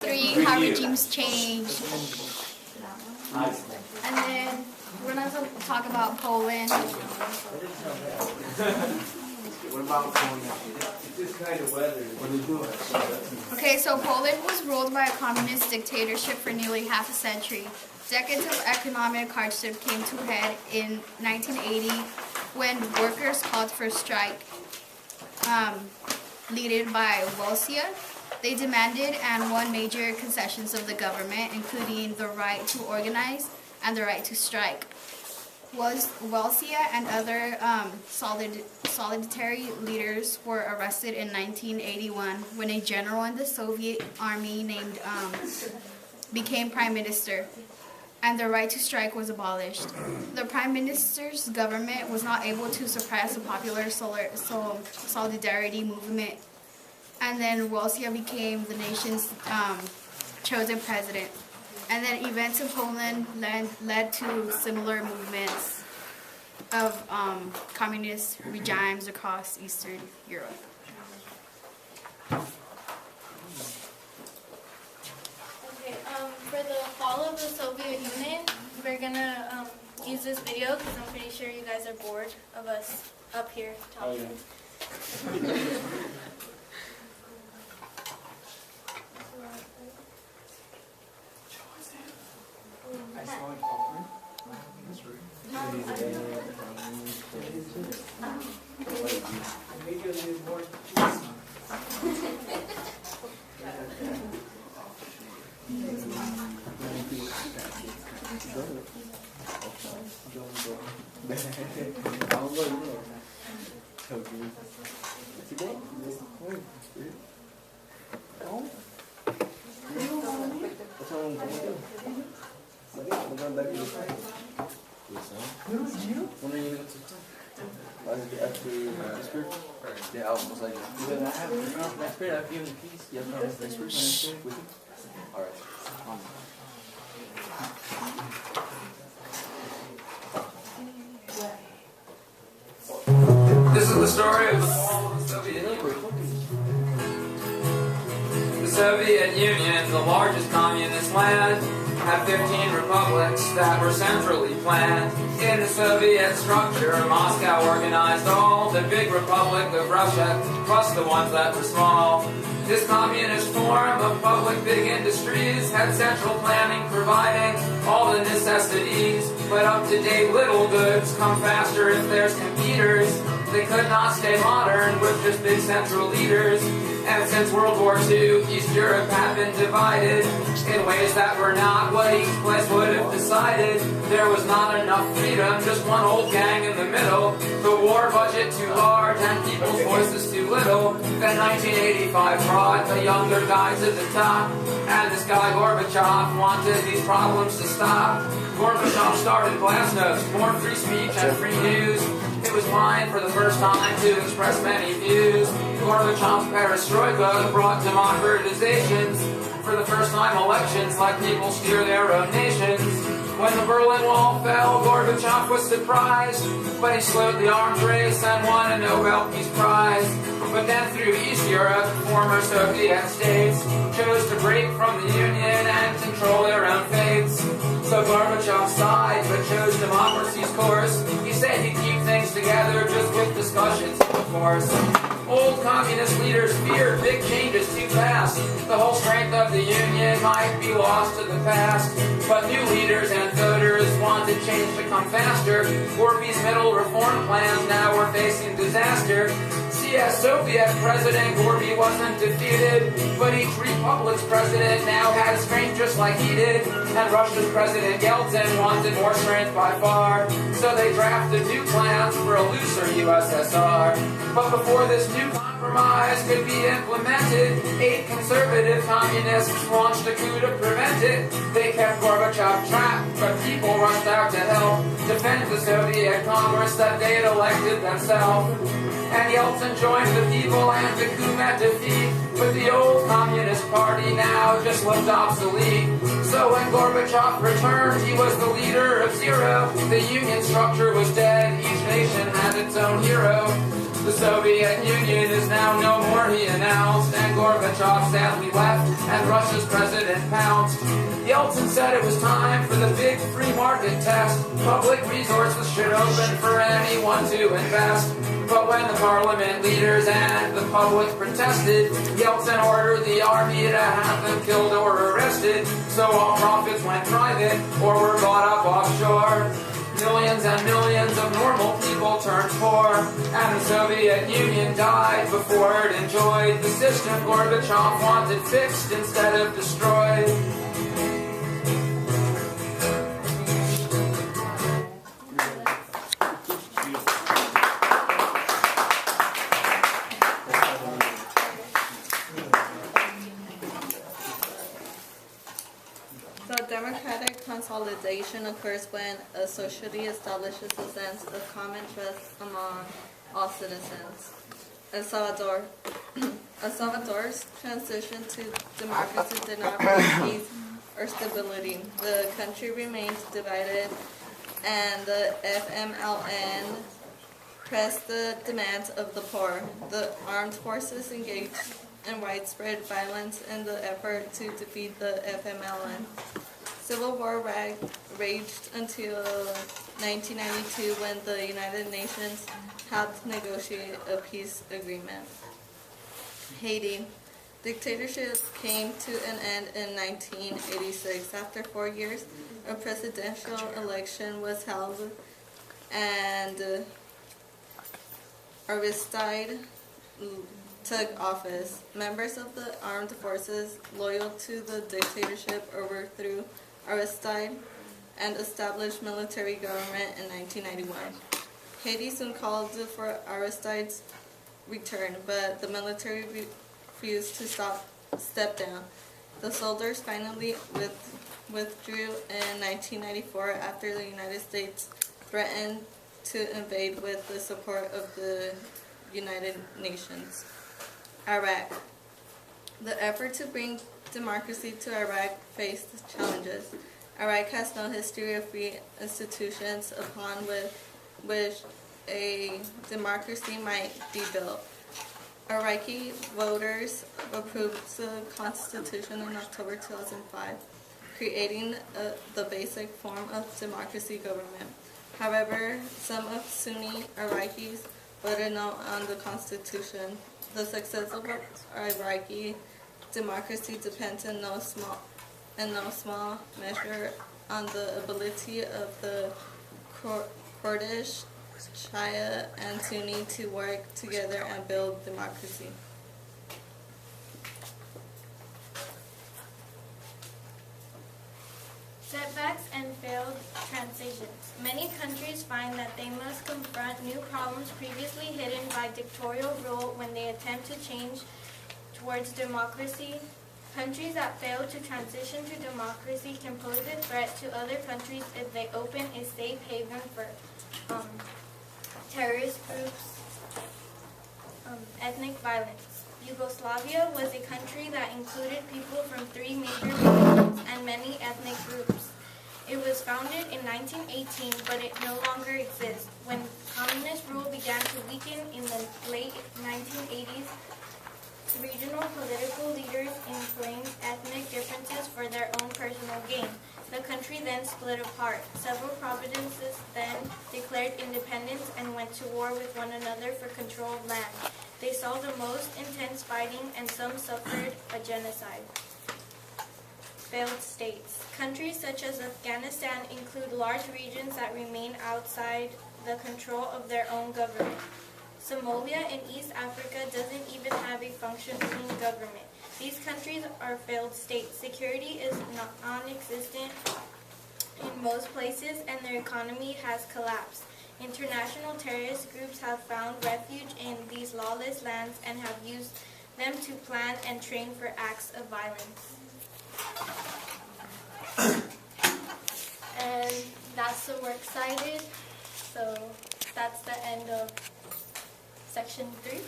3, how regimes change. And then we're going to talk about Poland. What about Poland? It's this kind of weather. What are you doing? Okay, so Poland was ruled by a communist dictatorship for nearly half a century. Decades of economic hardship came to a head in 1980 when workers called for a strike, led by Wałęsa. They demanded and won major concessions of the government, including the right to organize and the right to strike. Wałęsa and other solidarity leaders were arrested in 1981 when a general in the Soviet army named became prime minister, and the right to strike was abolished. The prime minister's government was not able to suppress the popular solidarity movement, and then Wałęsa became the nation's chosen president. And then events in Poland led to similar movements of communist regimes across Eastern Europe. Okay, for the fall of the Soviet Union, we're gonna use this video because I'm pretty sure you guys are bored of us up here talking. Oh, yeah. Yeah, I was like, I have next period, I've given a piece. You have next period with you? Alright. This is the story of the fall of the Soviet Union. The Soviet Union, the largest communist land, had 15 republics that were centrally planned. In the Soviet structure, Moscow organized all the big republic of Russia, plus the ones that were small. This communist form of public big industries had central planning providing all the necessities, but up-to-date little goods come faster if there's computers. They could not stay modern with just big central leaders. And since World War II, East Europe had been divided in ways that were not what each place would have decided. There was not enough freedom, just one old gang in the middle. The war budget too large and people's voices too little. Then 1985 brought the younger guys at the top. And this guy Gorbachev wanted these problems to stop. Gorbachev started glasnost, more free speech and free news. It was mine for the first time to express many views. Gorbachev's perestroika brought democratizations. For the first time, elections let people steer their own nations. When the Berlin Wall fell, Gorbachev was surprised, but he slowed the arms race and won a Nobel Peace Prize. But then through East Europe, former Soviet states chose to break from the Union and control their own fates. So Gorbachev sighed, but chose democracy's course. He said he'd keep things together just with discussions, of course. Old communist leaders feared big changes too fast. The whole strength of the Union might be lost to the past. But new leaders and voters wanted change to come faster. Gorby's middle reform plans now were facing disaster. See, as Soviet President, Gorby wasn't defeated, but each republic's president now had strength just like he did. And Russia's President Yeltsin wanted more strength by far. So they drafted new plans for a looser USSR. But before this new compromise could be implemented, 8 conservative communists launched a coup to prevent it. They kept Gorbachev trapped, but people rushed out to help defend the Soviet Congress that they had elected themselves. And Yeltsin joined the people and the coup met defeat. But the old Communist Party now just looked obsolete. So when Gorbachev returned, he was the leader of zero. The Union structure was dead, each nation had its own hero. The Soviet Union is now no more, he announced, and Gorbachev sadly left, and Russia's president pounced. Yeltsin said it was time for the big free market test. Public resources should open for anyone to invest. But when the parliament leaders and the public protested, Yeltsin ordered the army to have them killed or arrested. So all profits went private or were bought up offshore. Millions and millions of normal people turned poor, and the Soviet Union died before it enjoyed the system Gorbachev wanted fixed instead of destroyed. The democratic consolidation occurs when a society establishes a sense of common trust among all citizens. El Salvador's transition to democracy did not bring peace or stability. The country remained divided, and the FMLN pressed the demands of the poor. The armed forces engaged in widespread violence in the effort to defeat the FMLN. Civil war raged until 1992 when the United Nations helped negotiate a peace agreement. Haiti. Dictatorship came to an end in 1986. After 4 years, a presidential election was held and Aristide took office. Members of the armed forces loyal to the dictatorship overthrew Aristide and established military government in 1991. Haiti soon called for Aristide's return, but the military refused to step down. The soldiers finally withdrew in 1994 after the United States threatened to invade with the support of the United Nations. Iraq. The effort to bring democracy to Iraq faced challenges. Iraq has no history of free institutions upon which a democracy might be built. Iraqi voters approved the constitution in October 2005, creating the basic form of democracy government. However, some of Sunni Iraqis voted no on the constitution. The success of Iraqi democracy depends in no small measure on the ability of the Kurdish, Shia, and Sunni to work together and build democracy. Setbacks and failed transitions. Many countries find that they must confront new problems previously hidden by dictatorial rule when they attempt to change towards democracy. Countries that fail to transition to democracy can pose a threat to other countries if they open a safe haven for terrorist groups, ethnic violence. Yugoslavia was a country that included people from 3 major religions and many ethnic groups. It was founded in 1918, but it no longer exists. When communist rule began to weaken in the late 1980s, regional political leaders inflamed ethnic differences for their own personal gain. The country then split apart. Several provinces then declared independence and went to war with one another for control of land. They saw the most intense fighting, and some suffered a genocide. Failed states. Countries such as Afghanistan include large regions that remain outside the control of their own government. Somalia in East Africa doesn't even have a functioning government. These countries are failed states. Security is non-existent in most places, and their economy has collapsed. International terrorist groups have found refuge in these lawless lands and have used them to plan and train for acts of violence. And that's the works cited. So that's the end of section 3.